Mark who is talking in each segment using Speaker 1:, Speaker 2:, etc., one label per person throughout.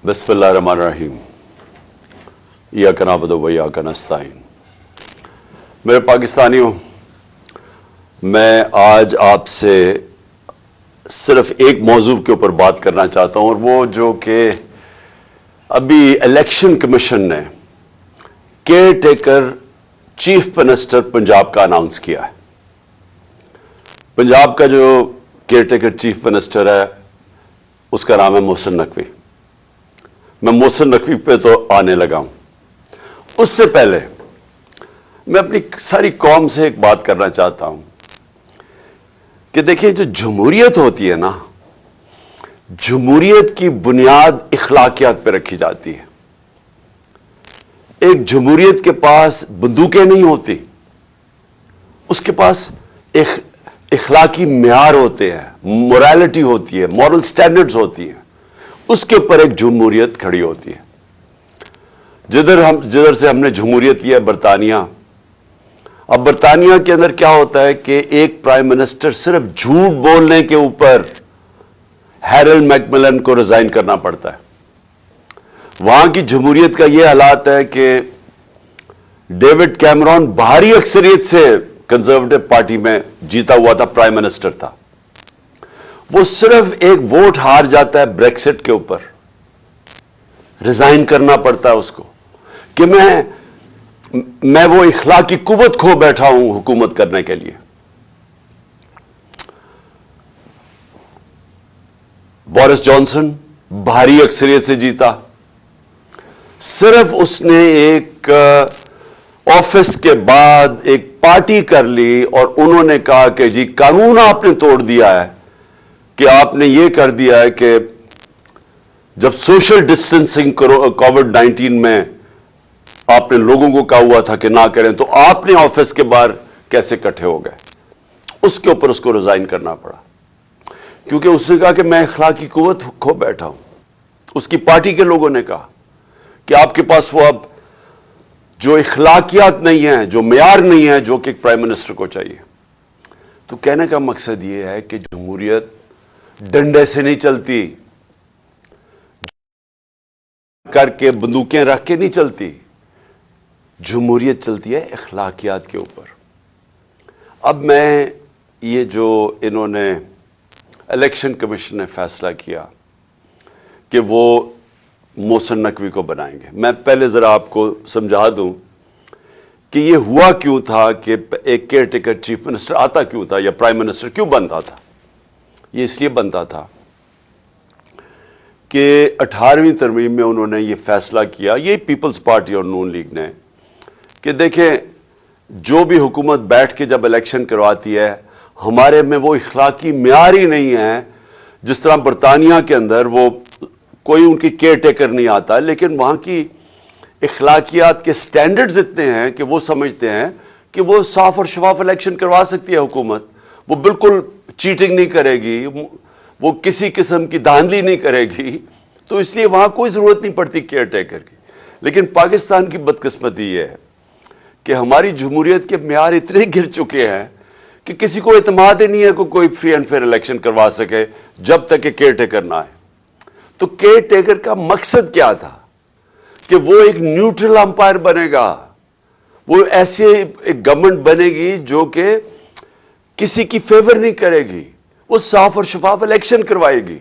Speaker 1: बिस्मिल्लाहिर्रहमानिर्रहीम। इय्याका नअबुदु व इय्याका नस्तईन। मेरे पाकिस्तानियों, मैं आज आपसे सिर्फ एक मौजू के ऊपर बात करना चाहता हूं, और वो जो कि अभी इलेक्शन कमीशन ने care taker chief minister Punjab का अनाउंस किया है। पंजाब का जो केयर टेकर चीफ मिनिस्टर है उसका नाम है मोहसिन नकवी। मैं मोहसिन नकवी पे तो आने लगा हूं। उससे पहले मैं अपनी सारी कौम से एक बात करना चाहता हूं कि देखिए, जो जमहूरियत होती है ना, जमहूरियत की बुनियाद इखलाकियात पे रखी जाती है। एक जमहूरियत के पास बंदूकें नहीं होती, उसके पास एक इखलाकी म्यार होते हैं, मोरालिटी होती है, मॉरल स्टैंडर्ड्स होती हैं। उसके ऊपर एक जमहूरियत खड़ी होती है। जिधर से हमने जमहूरियत लिया बरतानिया। अब बरतानिया के अंदर क्या होता है कि एक प्राइम मिनिस्टर सिर्फ झूठ बोलने के ऊपर हैरोल्ड मैकमिलन को रिजाइन करना पड़ता है। वहां की जमहूरियत का यह हालात है कि डेविड कैमरॉन भारी अक्सरियत से कंजर्वेटिव पार्टी में जीता हुआ था, प्राइम मिनिस्टर था। वो सिर्फ एक वोट हार जाता है ब्रेक्सिट के ऊपर, रिजाइन करना पड़ता है उसको कि मैं वो इखलाकी कुव्वत खो बैठा हूं हुकूमत करने के लिए। बोरिस जॉनसन भारी अक्सरियत से जीता। सिर्फ उसने एक ऑफिस के बाद एक पार्टी कर ली और उन्होंने कहा कि जी कानून आपने तोड़ दिया है, कि आपने ये कर दिया है कि जब सोशल डिस्टेंसिंग कोविड-19 में आपने लोगों को कहा हुआ था कि ना करें, तो आपने ऑफिस के बाहर कैसे इकट्ठे हो गए। उसके ऊपर उसको रिजाइन करना पड़ा, क्योंकि उसने कहा कि मैं इखलाकी कुव्वत खो बैठा हूं। उसकी पार्टी के लोगों ने कहा कि आपके पास वो अब जो इखलाकियात नहीं है, जो मेयार नहीं है, जो कि एक प्राइम मिनिस्टर को चाहिए। तो कहने का मकसद यह है कि जमहूरियत डंडे से नहीं चलती, करके बंदूकें रख के नहीं चलती। जमहूरियत चलती है इखलाकियात के ऊपर। अब मैं ये जो इन्होंने इलेक्शन कमीशन ने फैसला किया कि वो मोहसिन नकवी को बनाएंगे, मैं पहले जरा आपको समझा दूं कि ये हुआ क्यों था कि एक केयर टेकर चीफ मिनिस्टर आता क्यों था, या प्राइम मिनिस्टर क्यों बनता था। ये इसलिए बनता था कि 18वीं तरमीम में उन्होंने ये फैसला किया, ये पीपल्स पार्टी और नून लीग ने, कि देखें, जो भी हुकूमत बैठ के जब इलेक्शन करवाती है, हमारे में वो इखलाकी म्यार ही नहीं है। जिस तरह बरतानिया के अंदर वो कोई उनकी केयर टेकर नहीं आता, लेकिन वहां की इखलाकियात के स्टैंडर्ड्स इतने हैं कि वो समझते हैं कि वो साफ और शफाफ इलेक्शन करवा सकती है हुकूमत। वो बिल्कुल चीटिंग नहीं करेगी, वो किसी किस्म की धांधली नहीं करेगी, तो इसलिए वहां कोई जरूरत नहीं पड़ती केयर टेकर की। लेकिन पाकिस्तान की बदकिस्मती यह है कि हमारी जमहूरियत के म्यार इतने गिर चुके हैं कि किसी को इत्मीनान ही नहीं है कि कोई फ्री एंड फेयर इलेक्शन करवा सके जब तक कि केयर टेकर ना आए। तो केयर टेकर का मकसद क्या था कि वो एक न्यूट्रल अंपायर बनेगा, वो ऐसी एक गवर्नमेंट बनेगी जो कि किसी की फेवर नहीं करेगी, वो साफ और शफाफ इलेक्शन करवाएगी।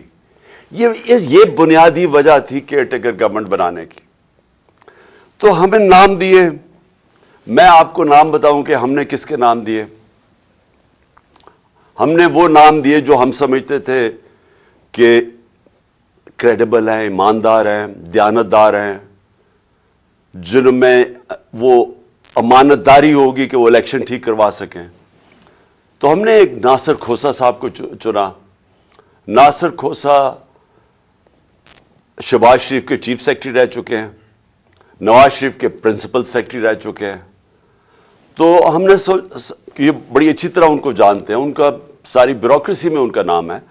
Speaker 1: ये बुनियादी वजह थी केयर टेकर गवर्नमेंट बनाने की। तो हमें नाम दिए। मैं आपको नाम बताऊं कि हमने किसके नाम दिए। हमने वो नाम दिए जो हम समझते थे कि क्रेडिबल हैं, ईमानदार हैं, दयानतदार हैं, जिनमें वो अमानतदारी होगी कि वो इलेक्शन ठीक करवा सकें। तो हमने एक नासिर खोसा साहब को चुना। नासिर खोसा शहबाज शरीफ के चीफ सेक्रेटरी रह चुके हैं, नवाज शरीफ के प्रिंसिपल सेक्रेटरी रह चुके हैं। तो हमने ये बड़ी अच्छी तरह उनको जानते हैं, उनका सारी ब्यूरोक्रेसी में उनका नाम है।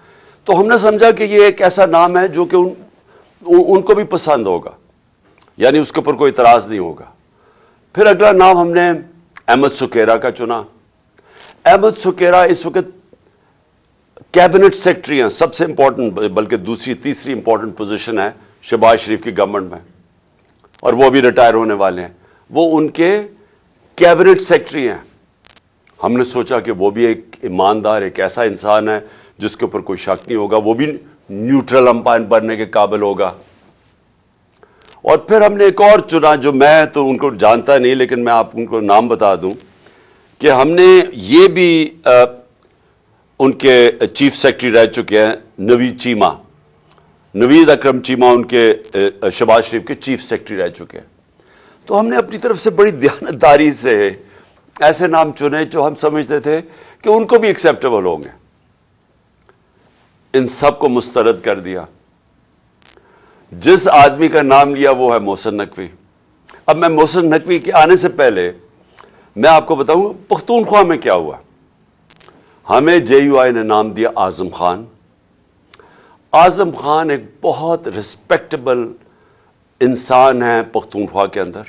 Speaker 1: तो हमने समझा कि ये एक ऐसा नाम है जो कि उनको भी पसंद होगा, यानी उसके ऊपर कोई इतराज नहीं होगा। फिर अगला नाम हमने अहमद सुकेरा का चुना। अहमद सुकेरा इस वक्त कैबिनेट सेक्रेटरी हैं, सबसे इंपॉर्टेंट, बल्कि दूसरी तीसरी इंपॉर्टेंट पोजीशन है शहबाज शरीफ की गवर्नमेंट में, और वो भी रिटायर होने वाले हैं, वो उनके कैबिनेट सेक्रेटरी हैं। हमने सोचा कि वो भी एक ईमानदार, एक ऐसा इंसान है जिसके ऊपर कोई शक नहीं होगा, वो भी न्यूट्रल अंपायर बनने के काबिल होगा। और फिर हमने एक और चुना, जो मैं तो उनको जानता नहीं, लेकिन मैं आप उनको नाम बता दूं कि हमने ये भी उनके चीफ सेक्रेटरी रह चुके हैं, नवीद अकरम चीमा उनके शहबाज शरीफ के चीफ सेक्रेटरी रह चुके हैं। तो हमने अपनी तरफ से बड़ी दयानतदारी से ऐसे नाम चुने जो हम समझते थे कि उनको भी एक्सेप्टेबल होंगे। इन सब को मुस्तरद कर दिया। जिस आदमी का नाम लिया वो है मोहसिन नकवी। अब मैं मोहसिन नकवी के आने से पहले मैं आपको बताऊं पख्तूनख्वा में क्या हुआ। हमें जेयूआई ने नाम दिया आजम खान। आजम खान एक बहुत रिस्पेक्टेबल इंसान है पख्तूनख्वा के अंदर।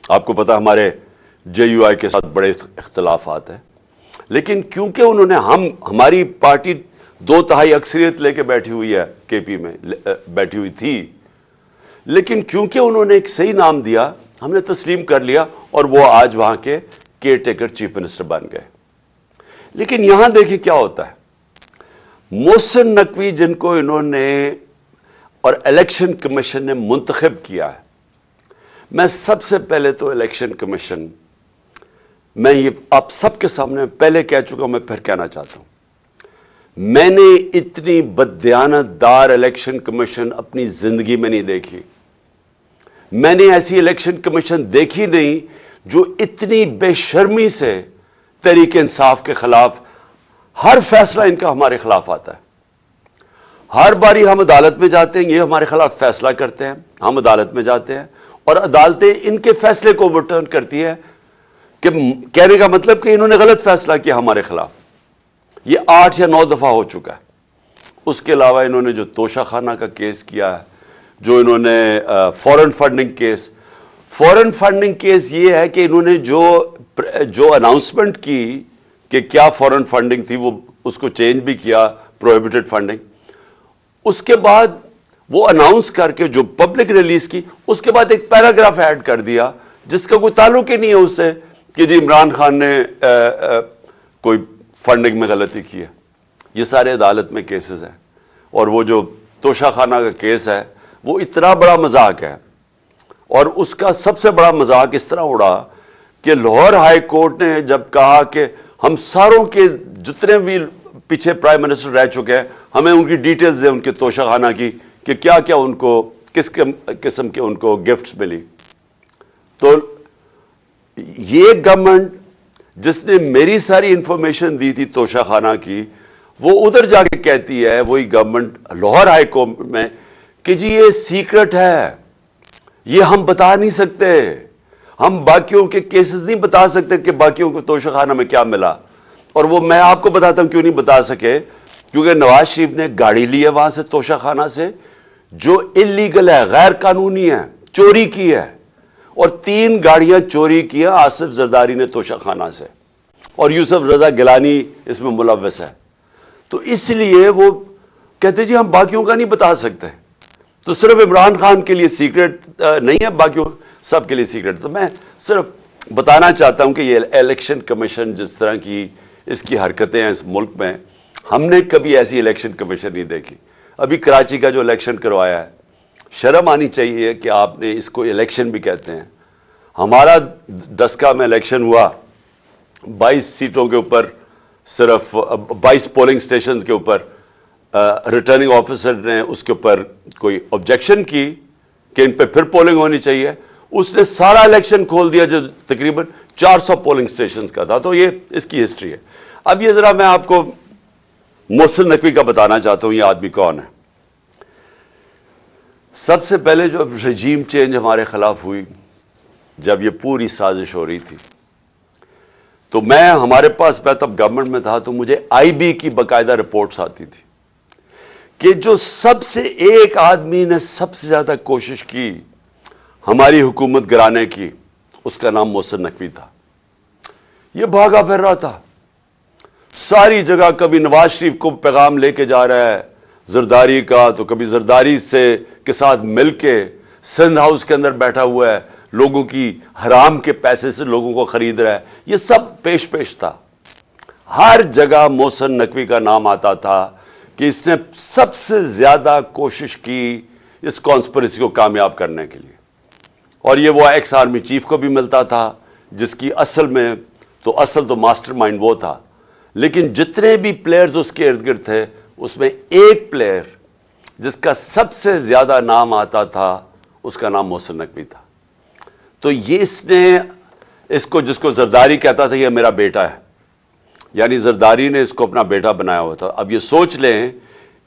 Speaker 1: आपको पता हमारे जेयूआई के साथ बड़े इख्तलाफात हैं, लेकिन क्योंकि उन्होंने हमारी पार्टी 2/3 अक्सरियत लेके बैठी हुई है, केपी में बैठी हुई थी, लेकिन क्योंकि उन्होंने एक सही नाम दिया हमने तस्लीम कर लिया और वो आज वहां के केयर टेकर चीफ मिनिस्टर बन गए। लेकिन यहां देखिए क्या होता है। मोहसिन नकवी जिनको इन्होंने और इलेक्शन कमीशन ने मुंतखब किया है, मैं सबसे पहले तो इलेक्शन कमीशन, मैं ये आप सबके सामने पहले कह चुका हूं, मैं फिर कहना चाहता हूं, मैंने इतनी बददियानतदार इलेक्शन कमीशन अपनी जिंदगी में नहीं देखी। मैंने ऐसी इलेक्शन कमीशन देखी नहीं जो इतनी बेशर्मी से तहरीक इंसाफ के खिलाफ, हर फैसला इनका हमारे खिलाफ आता है। हर बारी हम अदालत में जाते हैं, ये हमारे खिलाफ फैसला करते हैं, हम अदालत में जाते हैं और अदालतें इनके फैसले को ओवरटर्न करती है, कि कहने का मतलब कि इन्होंने गलत फैसला किया हमारे खिलाफ। ये 8 या 9 दफा हो चुका है। उसके अलावा इन्होंने जो तोशाखाना का केस किया है, जो इन्होंने फॉरेन फंडिंग केस ये है कि इन्होंने जो अनाउंसमेंट की कि क्या फॉरेन फंडिंग थी, वो उसको चेंज भी किया, प्रोहिबिटेड फंडिंग। उसके बाद वो अनाउंस करके जो पब्लिक रिलीज की, उसके बाद एक पैराग्राफ ऐड कर दिया जिसका कोई ताल्लुक ही नहीं है उससे कि जी इमरान खान ने कोई फंडिंग में गलती की है। ये सारे अदालत में केसेस हैं। और वो जो तोशाखाना का केस है वो इतना बड़ा मजाक है, और उसका सबसे बड़ा मजाक इस तरह उड़ा कि लाहौर हाई कोर्ट ने जब कहा कि हम सारों के जितने भी पीछे प्राइम मिनिस्टर रह चुके हैं, हमें उनकी डिटेल्स दें उनके तोशाखाना की, कि क्या क्या उनको किस किस्म के उनको गिफ्ट्स मिली। तो ये गवर्नमेंट जिसने मेरी सारी इंफॉर्मेशन दी थी तोशाखाना की, वो उधर जाके कहती है, वही गवर्नमेंट लाहौर हाई कोर्ट में, कि जी ये सीक्रेट है, ये हम बता नहीं सकते, हम बाकियों के केसेस नहीं बता सकते कि बाकियों को तोशाखाना में क्या मिला। और वो मैं आपको बताता हूं क्यों नहीं बता सके, क्योंकि नवाज शरीफ ने गाड़ी ली है वहां से तोशाखाना से, जो इलीगल है, गैर कानूनी है, चोरी की है, और 3 गाड़ियां चोरी की है आसिफ जरदारी ने तोशाखाना से, और यूसुफ रजा गिलानी इसमें मुलव्वस है। तो इसलिए वो कहते जी हम बाकियों का नहीं बता सकते। तो सिर्फ इमरान खान के लिए सीक्रेट नहीं है, बाकियों सब के लिए सीक्रेट। तो मैं सिर्फ बताना चाहता हूं कि ये इलेक्शन कमीशन जिस तरह की इसकी हरकतें हैं इस मुल्क में, हमने कभी ऐसी इलेक्शन कमीशन नहीं देखी। अभी कराची का जो इलेक्शन करवाया है, शर्म आनी चाहिए कि आपने इसको इलेक्शन भी कहते हैं। हमारा दसका में इलेक्शन हुआ, 22 सीटों के ऊपर, सिर्फ 22 पोलिंग स्टेशन के ऊपर रिटर्निंग ऑफिसर ने उसके ऊपर कोई ऑब्जेक्शन की कि इन पे फिर पोलिंग होनी चाहिए। उसने सारा इलेक्शन खोल दिया जो तकरीबन 400 पोलिंग स्टेशन का था। तो ये इसकी हिस्ट्री है। अब ये जरा मैं आपको मोहसिन नकवी का बताना चाहता हूं, ये आदमी कौन है। सबसे पहले जो रजीम चेंज हमारे खिलाफ हुई, जब ये पूरी साजिश हो रही थी, तो हमारे पास मैं तब गवर्नमेंट में था, तो मुझे आईबी की बाकायदा रिपोर्ट्स आती थी कि जो सबसे एक आदमी ने सबसे ज्यादा कोशिश की हमारी हुकूमत गिराने की, उसका नाम मोहसिन नकवी था। ये भागा फिर रहा था। ساری جگہ کبھی نواز شریف کو پیغام لے کے جا رہا ہے زرداری کا، تو کبھی زرداری کے ساتھ مل کے سندھ ہاؤس کے اندر بیٹھا ہوا ہے، لوگوں کی حرام کے پیسے سے لوگوں کو خرید رہا ہے. یہ سب پیش تھا. ہر جگہ محسن نقوی کا نام آتا تھا کہ اس نے سب سے زیادہ کوشش کی اس کانسپریسی کو کامیاب کرنے کے لیے. اور یہ وہ ایکس آرمی چیف کو بھی ملتا تھا جس کی اصل تو ماسٹر مائنڈ وہ تھا. لیکن جتنے بھی پلیئرز اس کے ارد گرد تھے اس میں ایک پلیئر جس کا سب سے زیادہ نام آتا تھا اس کا نام محسن نقوی تھا. تو یہ اس کو جس کو زرداری کہتا تھا یہ میرا بیٹا ہے، یعنی زرداری نے اس کو اپنا بیٹا بنایا ہوا تھا. اب یہ سوچ لیں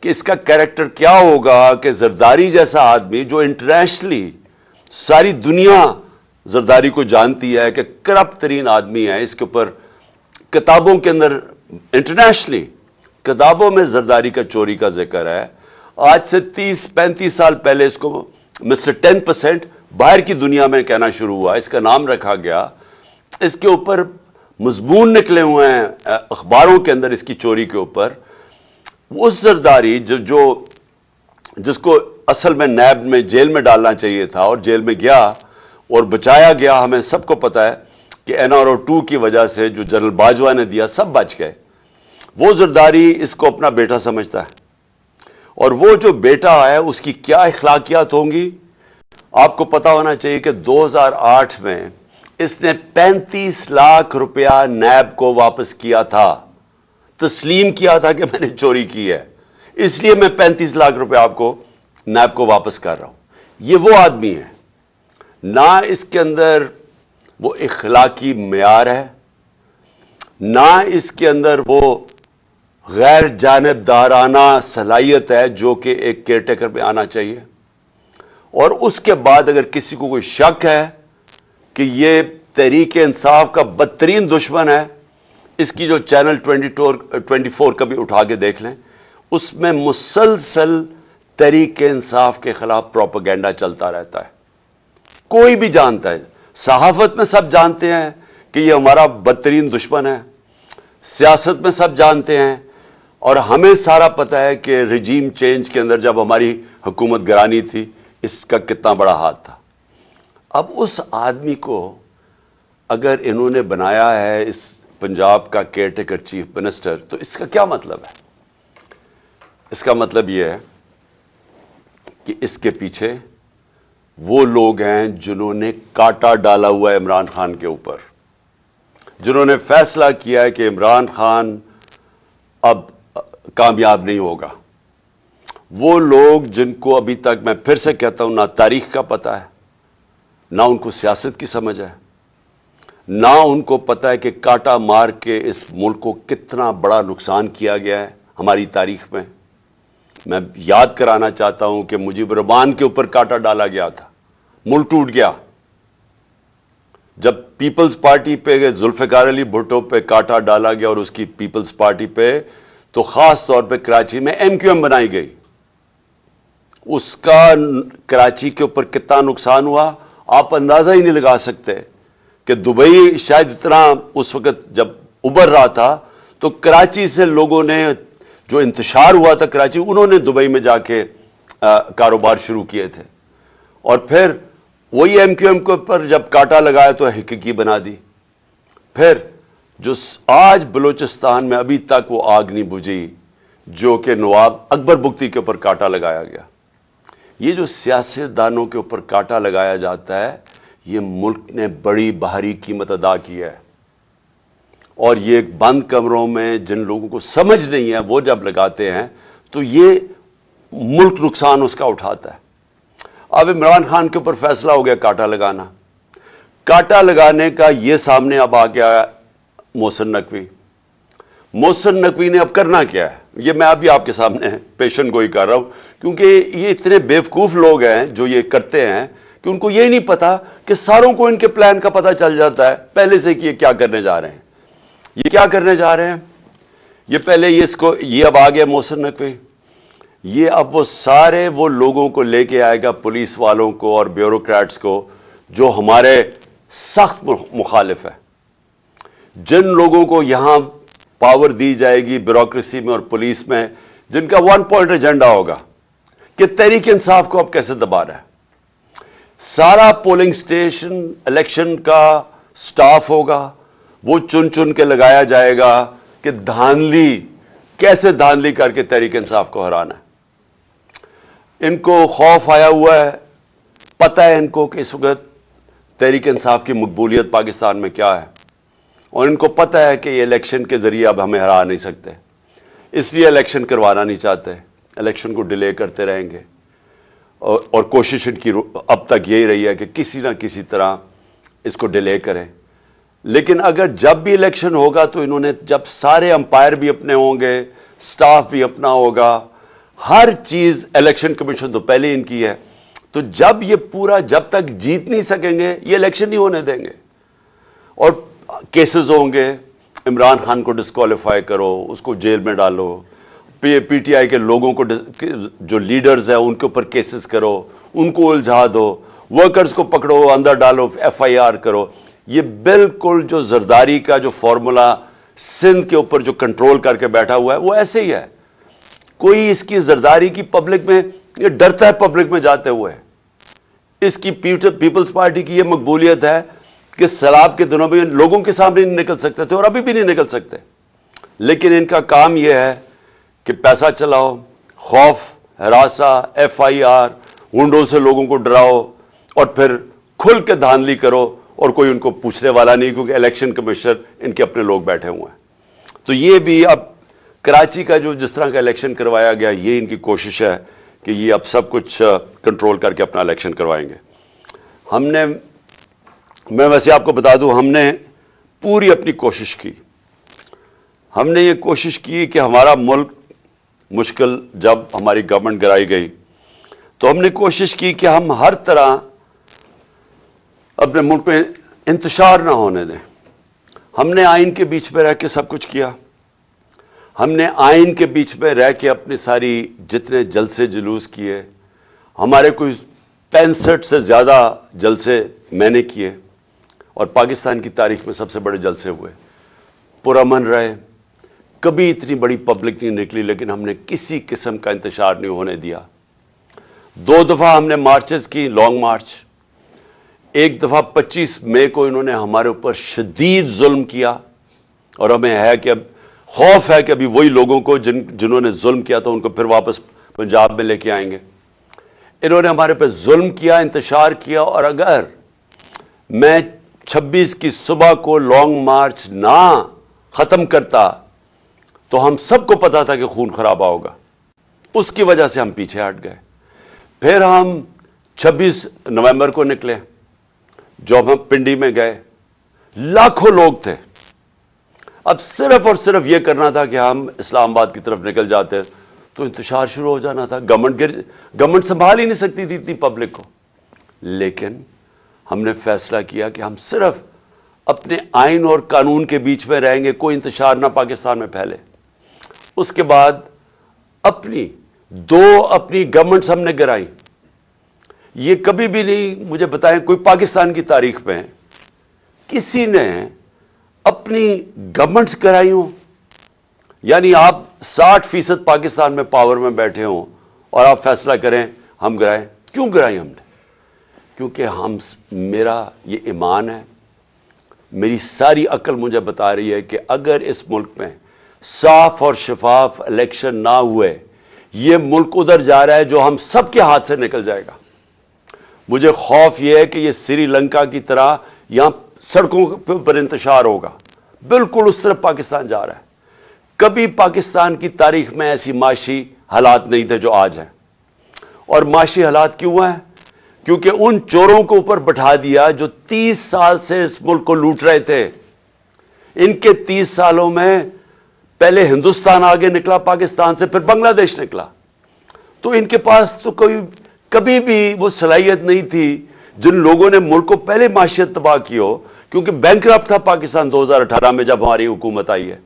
Speaker 1: کہ اس کا کیریکٹر کیا ہوگا کہ زرداری جیسا آدمی جو انٹرنیشنلی ساری دنیا زرداری کو جانتی ہے کہ کرپٹ ترین آدمی ہے، اس کے اوپر کتابوں کے اندر انٹرنیشنلی کتابوں میں زرداری کا چوری کا ذکر ہے. آج سے 30-35 سال پہلے اس کو مسٹر 10% باہر کی دنیا میں کہنا شروع ہوا، اس کا نام رکھا گیا. اس کے اوپر مضمون نکلے ہوئے ہیں اخباروں کے اندر اس کی چوری کے اوپر. اس زرداری جس کو اصل میں نیب میں جیل میں ڈالنا چاہیے تھا اور جیل میں گیا اور بچایا گیا، ہمیں سب کو پتا ہے کہ NRO2 کی وجہ سے جو جنرل باجوہ نے دیا سب بچ گئے. وہ زرداری اس کو اپنا بیٹا سمجھتا ہے، اور وہ جو بیٹا ہے اس کی کیا اخلاقیات ہوں گی آپ کو پتا ہونا چاہیے کہ 2008 میں اس نے 35 لاکھ روپیہ نیب کو واپس کیا تھا، تسلیم کیا تھا کہ میں نے چوری کی ہے، اس لیے میں 35 لاکھ روپے آپ کو نیب کو واپس کر رہا ہوں. یہ وہ آدمی ہے، نہ اس کے اندر وہ اخلاقی معیار ہے، نہ اس کے اندر وہ غیر جانبدارانہ صلاحیت ہے جو کہ ایک کیئر ٹیکر پہ آنا چاہیے. اور اس کے بعد اگر کسی کو کوئی شک ہے کہ یہ تحریک انصاف کا بدترین دشمن ہے، اس کی جو چینل 24 کا بھی اٹھا کے دیکھ لیں، اس میں مسلسل تحریک انصاف کے خلاف پروپیگنڈا چلتا رہتا ہے. کوئی بھی جانتا ہے، صحافت میں سب جانتے ہیں کہ یہ ہمارا بدترین دشمن ہے، سیاست میں سب جانتے ہیں، اور ہمیں سارا پتہ ہے کہ رجیم چینج کے اندر جب ہماری حکومت گرانی تھی اس کا کتنا بڑا ہاتھ تھا. اب اس آدمی کو اگر انہوں نے بنایا ہے اس پنجاب کا کیئر ٹیکر چیف منسٹر، تو اس کا کیا مطلب ہے؟ اس کا مطلب یہ ہے کہ اس کے پیچھے وہ لوگ ہیں جنہوں نے کاٹا ڈالا ہوا ہے عمران خان کے اوپر، جنہوں نے فیصلہ کیا ہے کہ عمران خان اب کامیاب نہیں ہوگا. وہ لوگ جن کو ابھی تک میں پھر سے کہتا ہوں نہ تاریخ کا پتہ ہے، نہ ان کو سیاست کی سمجھ ہے، نہ ان کو پتہ ہے کہ کاٹا مار کے اس ملک کو کتنا بڑا نقصان کیا گیا ہے ہماری تاریخ میں. میں یاد کرانا چاہتا ہوں کہ مجیب الرحمان کے اوپر کاٹا ڈالا گیا تھا، ملک ٹوٹ گیا. جب پیپلز پارٹی پہ ذوالفقار علی بھٹو پہ کاٹا ڈالا گیا اور اس کی پیپلز پارٹی پہ، تو خاص طور پہ کراچی میں MQM بنائی گئی، اس کا کراچی کے اوپر کتنا نقصان ہوا آپ اندازہ ہی نہیں لگا سکتے. کہ دبئی شاید اتنا اس وقت جب ابھر رہا تھا تو کراچی سے لوگوں نے جو انتشار ہوا تھا کراچی، انہوں نے دبئی میں جا کے کاروبار شروع کیے تھے، اور پھر وہی MQM کے اوپر جب کاٹا لگایا تو حقیقی بنا دی. پھر جو آج بلوچستان میں ابھی تک وہ آگ نہیں بجھی جو کہ نواب اکبر بگٹی کے اوپر کاٹا لگایا گیا. یہ جو سیاستدانوں کے اوپر کاٹا لگایا جاتا ہے، یہ ملک نے بڑی بھاری قیمت ادا کی ہے. اور یہ بند کمروں میں جن لوگوں کو سمجھ نہیں ہے وہ جب لگاتے ہیں تو یہ ملک نقصان اس کا اٹھاتا ہے. اب عمران خان کے اوپر فیصلہ ہو گیا کاٹا لگانا. کاٹا لگانے کا یہ سامنے اب آ گیا محسن نقوی. محسن نقوی نے اب کرنا کیا ہے، یہ میں ابھی آپ کے سامنے پیشن گوئی کر رہا ہوں، کیونکہ یہ اتنے بیوقوف لوگ ہیں جو یہ کرتے ہیں کہ ان کو یہ نہیں پتا کہ ساروں کو ان کے پلان کا پتہ چل جاتا ہے پہلے سے کہ یہ کیا کرنے جا رہے ہیں. یہ کیا کرنے جا رہے ہیں، یہ پہلے یہ اب آ گیا محسن نقوی. یہ اب وہ سارے وہ لوگوں کو لے کے آئے گا، پولیس والوں کو اور بیوروکریٹس کو جو ہمارے سخت مخالف ہے، جن لوگوں کو یہاں पावर दी जाएगी ब्यूरोक्रेसी में और पुलिस में, जिनका वन पॉइंट एजेंडा होगा कि तहरीक इंसाफ को अब कैसे दबा रहा है। सारा पोलिंग स्टेशन इलेक्शन का स्टाफ होगा, वो चुन चुन के लगाया जाएगा कि कैसे धांधली करके तहरीक इंसाफ को हराना है। इनको खौफ आया हुआ है, पता है इनको कि इस वक्त तहरीक इंसाफ की मकबूलियत पाकिस्तान में क्या है, और इनको पता है कि ये इलेक्शन के जरिए अब हमें हरा नहीं सकते, इसलिए इलेक्शन करवाना नहीं चाहते, इलेक्शन को डिले करते रहेंगे। और कोशिश इनकी अब तक यही रही है कि किसी ना किसी तरह इसको डिले करें। लेकिन अगर जब भी इलेक्शन होगा तो इन्होंने, जब सारे अंपायर भी अपने होंगे, स्टाफ भी अपना होगा, हर चीज इलेक्शन कमीशन तो पहले इनकी है, तो जब तक जीत नहीं सकेंगे ये इलेक्शन नहीं होने देंगे। और केसेस होंगे, इमरान खान को डिस्क्वालीफाई करो, उसको जेल में डालो, पीटीआई के लोगों को, जो लीडर्स हैं उनके ऊपर केसेस करो, उनको उलझा दो, वर्कर्स को पकड़ो, अंदर डालो, एफआईआर करो। ये बिल्कुल जो जरदारी का जो फॉर्मूला सिंध के ऊपर जो कंट्रोल करके बैठा हुआ है वो ऐसे ही है। कोई इसकी जरदारी की पब्लिक में, ये डरता है पब्लिक में जाते हुए। इसकी पीपल्स पार्टी की ये मकबूलियत है कि सैलाब के दिनों में लोगों के सामने नहीं निकल सकते थे और अभी भी नहीं निकल सकते, लेकिन इनका काम यह है कि पैसा चलाओ, खौफ, हरासा, एफआईआर, गुंडों से लोगों को डराओ और फिर खुल के धांधली करो, और कोई उनको पूछने वाला नहीं, क्योंकि इलेक्शन कमिश्नर इनके अपने लोग बैठे हुए हैं। तो ये भी अब कराची का जो जिस तरह का इलेक्शन करवाया गया, ये इनकी कोशिश है कि ये अब सब कुछ कंट्रोल करके अपना इलेक्शन करवाएंगे। मैं वैसे आपको बता दूं, हमने पूरी अपनी कोशिश की। हमने ये कोशिश की कि हमारा मुल्क मुश्किल, जब हमारी गवर्नमेंट गिराई गई तो हमने कोशिश की कि हम हर तरह अपने मुल्क में इंतशार ना होने दें। हमने आइन के बीच में रह के सब कुछ किया। हमने आइन के बीच में रह के अपनी सारी जितने जलसे जुलूस किए, हमारे कोई 65 से ज़्यादा जलसे मैंने किए, और पाकिस्तान की तारीख में सबसे बड़े जलसे हुए, पुरअमन रहे, कभी इतनी बड़ी पब्लिक नहीं निकली, लेकिन हमने किसी किस्म का इंतशार नहीं होने दिया। 2 दफ़ा हमने मार्चेस की, लॉन्ग मार्च। एक दफ़ा 25 मई को इन्होंने हमारे ऊपर शदीद जुल्म किया, और हमें है कि अब खौफ है कि अभी वही लोगों को जिन्होंने जुल्म किया था उनको फिर वापस पंजाब में लेके आएंगे। इन्होंने हमारे पर जुल्म किया, इंतशार किया, और अगर मैं 26 की सुबह को लॉन्ग मार्च ना खत्म करता तो हम सबको पता था कि खून खराबा होगा। उसकी वजह से हम पीछे हट गए। फिर हम 26 नवंबर को निकले, जब हम पिंडी में गए, लाखों लोग थे। अब सिर्फ और सिर्फ यह करना था कि हम इस्लामाबाद की तरफ निकल जाते तो इंतशार शुरू हो जाना था। गवर्नमेंट संभाल ही नहीं सकती थी इतनी पब्लिक को। लेकिन हमने फैसला किया कि हम सिर्फ अपने आइन और कानून के बीच में रहेंगे, कोई इंतशार ना पाकिस्तान में फैले। उसके बाद अपनी गवर्नमेंट्स हमने गिराई। ये कभी भी नहीं, मुझे बताएं, कोई पाकिस्तान की तारीख में किसी ने अपनी गवर्नमेंट्स गिराई हो। यानी आप 60% पाकिस्तान में पावर में बैठे हों और आप फैसला करें हम गिराएं। क्यों गिराई हमने? क्योंकि मेरा ये ईमान है, मेरी सारी अक्ल मुझे बता रही है कि अगर इस मुल्क में साफ और शफाफ इलेक्शन ना हुए, ये मुल्क उधर जा रहा है जो हम सबके हाथ से निकल जाएगा। मुझे खौफ यह है कि ये श्रीलंका की तरह यहां सड़कों पर इंतशार होगा। बिल्कुल उस तरफ पाकिस्तान जा रहा है। कभी पाकिस्तान की तारीख में ऐसी माशी हालात नहीं थे जो आज हैं। और माशी हालात क्यों हैं? क्योंकि उन चोरों को ऊपर बैठा दिया जो 30 साल से इस मुल्क को लूट रहे थे। इनके 30 सालों में पहले हिंदुस्तान आगे निकला पाकिस्तान से, फिर बांग्लादेश निकला। तो इनके पास तो कभी भी वो सलाहियत नहीं थी जिन लोगों ने मुल्क को पहले माशियत तबाह की हो, क्योंकि बैंकरप्ट था पाकिस्तान 2018 में जब हमारी हुकूमत आई है।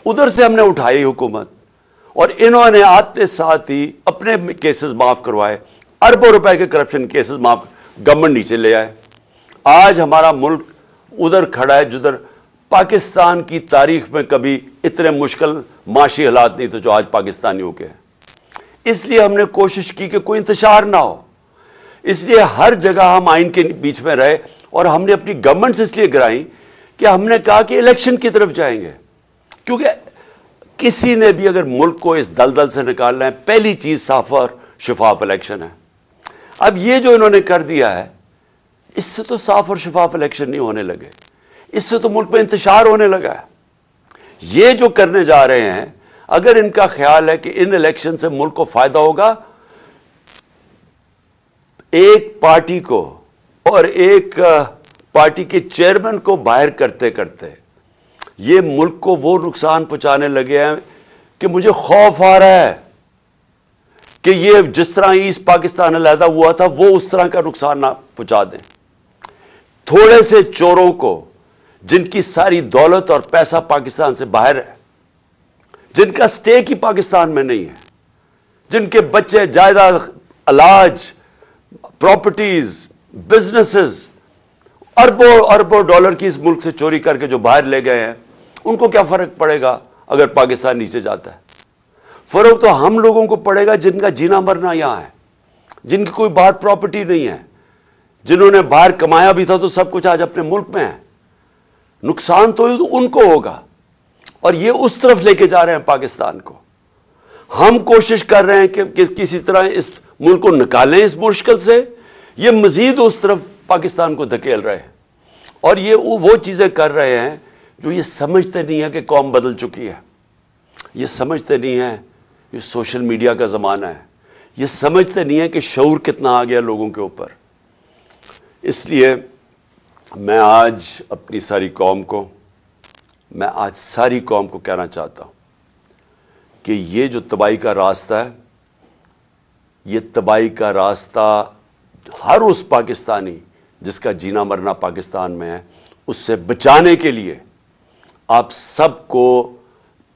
Speaker 1: उधर से हमने उठाई हुकूमत, और इन्होंने आते साथ ही अपने केसेस माफ करवाए। अरबों रुपए के करप्शन केसेस माफ, गवर्नमेंट नीचे ले आए। आज हमारा मुल्क उधर खड़ा है जिधर پاکستان کی تاریخ میں کبھی اتنے مشکل معاشی حالات نہیں تھے جو آج پاکستانیوں کے ہیں. اس لیے ہم نے کوشش کی کہ کوئی انتشار نہ ہو. اس لیے ہر جگہ ہم آئین کے بیچ میں رہے, اور ہم نے اپنی گورنمنٹس اس لیے گرائیں کہ ہم نے کہا کہ الیکشن کی طرف جائیں گے. کیونکہ کسی نے بھی اگر ملک کو اس دلدل سے نکالنا ہے, پہلی چیز صاف اور شفاف الیکشن ہے. اب یہ جو انہوں نے کر دیا ہے, اس سے تو صاف اور شفاف الیکشن نہیں ہونے لگے, اس سے تو ملک میں انتشار ہونے لگا ہے. یہ جو کرنے جا رہے ہیں, اگر ان کا خیال ہے کہ ان الیکشن سے ملک کو فائدہ ہوگا, ایک پارٹی کو اور ایک پارٹی کے چیئرمین کو باہر کرتے کرتے یہ ملک کو وہ نقصان پہنچانے لگے ہیں کہ مجھے خوف آ رہا ہے کہ یہ جس طرح ایسٹ پاکستان علیحدہ ہوا تھا وہ اس طرح کا نقصان نہ پہنچا دیں. تھوڑے سے چوروں کو جن کی ساری دولت اور پیسہ پاکستان سے باہر ہے, جن کا سٹیک ہی پاکستان میں نہیں ہے, جن کے بچے جائیداد, علاج, پراپرٹیز, بزنسز اربوں اربوں ڈالر کی اس ملک سے چوری کر کے جو باہر لے گئے ہیں, ان کو کیا فرق پڑے گا اگر پاکستان نیچے جاتا ہے؟ فرق تو ہم لوگوں کو پڑے گا جن کا جینا مرنا یہاں ہے, جن کی کوئی باہر پراپرٹی نہیں ہے, جنہوں نے باہر کمایا بھی تھا تو سب کچھ آج اپنے ملک میں ہے. نقصان تو ان کو ہوگا, اور یہ اس طرف لے کے جا رہے ہیں پاکستان کو. ہم کوشش کر رہے ہیں کہ کسی طرح اس ملک کو نکالیں اس مشکل سے, یہ مزید اس طرف پاکستان کو دھکیل رہے ہیں. اور یہ وہ چیزیں کر رہے ہیں جو یہ سمجھتے نہیں ہے کہ قوم بدل چکی ہے, یہ سمجھتے نہیں ہیں یہ سوشل میڈیا کا زمانہ ہے, یہ سمجھتے نہیں ہے کہ شعور کتنا آ گیا لوگوں کے اوپر. اس لیے میں آج اپنی ساری قوم کو کہنا چاہتا ہوں کہ یہ جو تباہی کا راستہ ہے, یہ تباہی کا راستہ ہر اس پاکستانی جس کا جینا مرنا پاکستان میں ہے, اس سے بچانے کے لیے آپ سب کو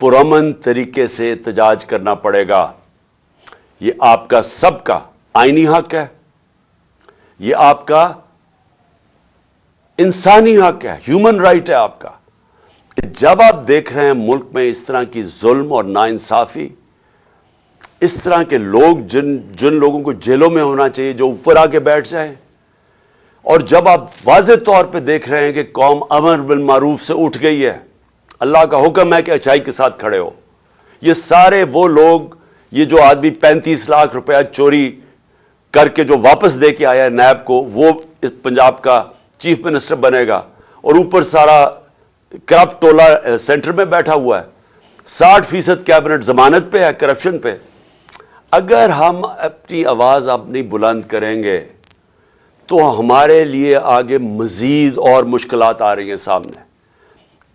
Speaker 1: پرامن طریقے سے احتجاج کرنا پڑے گا. یہ آپ کا سب کا آئینی حق ہے, یہ آپ کا انسانی حق ہے, ہیومن رائٹ ہے آپ کا. جب آپ دیکھ رہے ہیں ملک میں اس طرح کی ظلم اور ناانصافی, اس طرح کے لوگ جن لوگوں کو جیلوں میں ہونا چاہیے جو اوپر آ کے بیٹھ جائیں, اور جب آپ واضح طور پہ دیکھ رہے ہیں کہ قوم امر بالمعروف سے اٹھ گئی ہے, اللہ کا حکم ہے کہ اچھائی کے ساتھ کھڑے ہو. یہ سارے وہ لوگ, یہ جو آدمی 35 لاکھ روپیہ چوری کر کے جو واپس دے کے آیا ہے نیب کو, وہ پنجاب کا چیف منسٹر بنے گا, اور اوپر سارا کرپٹ ٹولہ سینٹر میں بیٹھا ہوا ہے, 60% کیبنٹ ضمانت پہ ہے کرپشن پہ. اگر ہم اپنی آواز اب نہیں بلند کریں گے تو ہمارے لیے آگے مزید اور مشکلات آ رہی ہیں سامنے.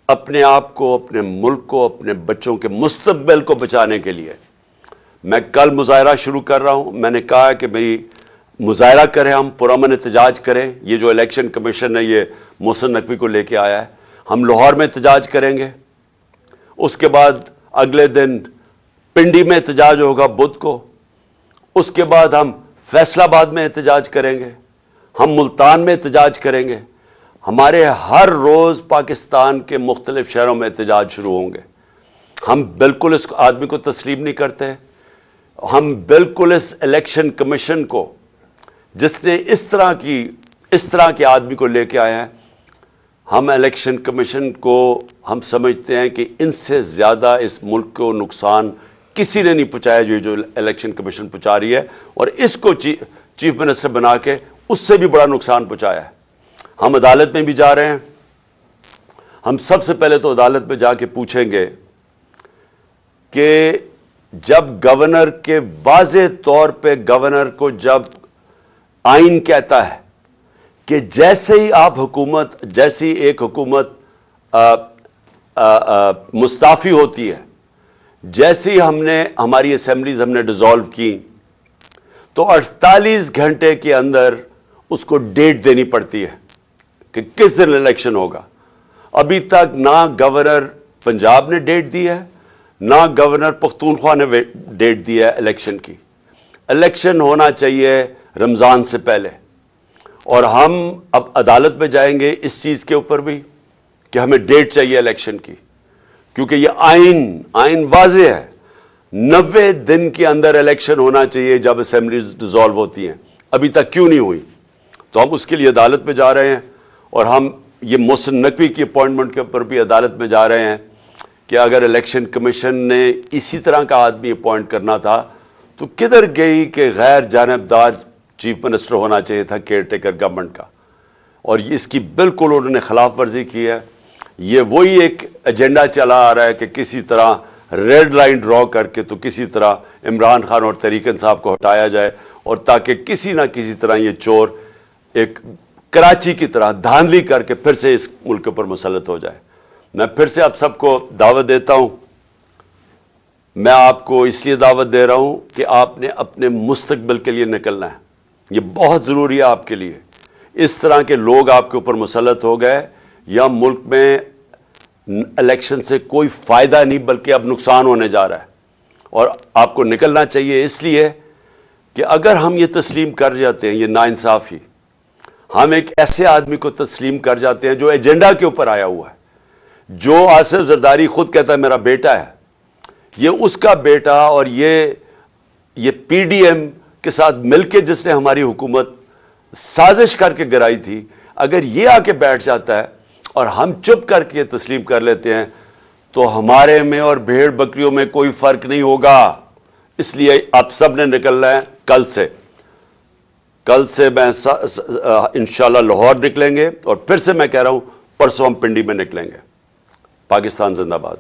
Speaker 1: اپنے آپ کو, اپنے ملک کو, اپنے بچوں کے مستقبل کو بچانے کے لیے میں کل مظاہرہ شروع کر رہا ہوں. میں نے کہا کہ میری مظاہرہ کریں, ہم پرامن احتجاج کریں. یہ جو الیکشن کمیشن ہے یہ محسن نقوی کو لے کے آیا ہے, ہم لاہور میں احتجاج کریں گے. اس کے بعد اگلے دن پنڈی میں احتجاج ہوگا بدھ کو. اس کے بعد ہم فیصل آباد میں احتجاج کریں گے, ہم ملتان میں احتجاج کریں گے. ہمارے ہر روز پاکستان کے مختلف شہروں میں احتجاج شروع ہوں گے. ہم بالکل اس آدمی کو تسلیم نہیں کرتے. ہم بالکل اس الیکشن کمیشن کو, جس نے اس طرح کے آدمی کو لے کے آئے ہیں, ہم الیکشن کمیشن کو ہم سمجھتے ہیں کہ ان سے زیادہ اس ملک کو نقصان کسی نے نہیں پہنچایا جو الیکشن کمیشن پہنچا رہی ہے, اور اس کو چیف منسٹر بنا کے اس سے بھی بڑا نقصان پہنچایا ہے. ہم عدالت میں بھی جا رہے ہیں. ہم سب سے پہلے تو عدالت میں جا کے پوچھیں گے کہ جب گورنر کے واضح طور پہ گورنر کو جب آئین کہتا ہے کہ جیسے ہی آپ حکومت, جیسی ایک حکومت مستعفی ہوتی ہے, جیسے ہی ہماری اسمبلیز ہم نے ڈیزالو کی, تو 48 گھنٹے کے اندر اس کو ڈیٹ دینی پڑتی ہے کہ کس دن الیکشن ہوگا. ابھی تک نہ گورنر پنجاب نے ڈیٹ دی ہے, نہ گورنر پختونخوا نے ڈیٹ دی ہے الیکشن کی. الیکشن ہونا چاہیے رمضان سے پہلے, اور ہم اب عدالت میں جائیں گے اس چیز کے اوپر بھی کہ ہمیں ڈیٹ چاہیے الیکشن کی، کیونکہ یہ آئین واضح ہے، 90 دن کے اندر الیکشن ہونا چاہیے جب اسمبلیز ڈیزالو ہوتی ہیں، ابھی تک کیوں نہیں ہوئی؟ تو ہم اس کے لیے عدالت میں جا رہے ہیں، اور ہم یہ محسن نقوی کی اپوائنٹمنٹ کے اوپر بھی عدالت میں جا رہے ہیں کہ اگر الیکشن کمیشن نے اسی طرح کا آدمی اپوائنٹ کرنا تھا تو کدھر گئی کہ غیر جانبدار چیف منسٹر ہونا چاہیے تھا کیئر ٹیکر گورنمنٹ کا، اور اس کی بالکل انہوں نے خلاف ورزی کی ہے۔ یہ وہی ایک ایجنڈا چلا آ رہا ہے کہ کسی طرح ریڈ لائن ڈرا کر کے تو کسی طرح عمران خان اور طریق انصاف کو ہٹایا جائے، اور تاکہ کسی نہ کسی طرح یہ چور ایک کراچی کی طرح دھاندلی کر کے پھر سے اس ملک پر مسلط ہو جائے۔ میں پھر سے آپ سب کو دعوت دیتا ہوں، میں آپ کو اس لیے دعوت دے رہا ہوں کہ آپ نے اپنے مستقبل کے لیے نکلنا ہے، یہ بہت ضروری ہے آپ کے لیے۔ اس طرح کے لوگ آپ کے اوپر مسلط ہو گئے، یا ملک میں الیکشن سے کوئی فائدہ نہیں بلکہ اب نقصان ہونے جا رہا ہے، اور آپ کو نکلنا چاہیے اس لیے کہ اگر ہم یہ تسلیم کر جاتے ہیں، یہ ناانصافی، ہم ایک ایسے آدمی کو تسلیم کر جاتے ہیں جو ایجنڈا کے اوپر آیا ہوا ہے، جو آصف زرداری خود کہتا ہے میرا بیٹا ہے، یہ اس کا بیٹا، اور یہ پی ڈی ایم کے ساتھ مل کے جس نے ہماری حکومت سازش کر کے گرائی تھی، اگر یہ آ کے بیٹھ جاتا ہے اور ہم چپ کر کے تسلیم کر لیتے ہیں تو ہمارے میں اور بھیڑ بکریوں میں کوئی فرق نہیں ہوگا۔ اس لیے آپ سب نے نکلنا ہے کل سے میں انشاءاللہ لاہور نکلیں گے، اور پھر سے میں کہہ رہا ہوں پرسوں ہم پنڈی میں نکلیں گے۔ پاکستان زندہ باد۔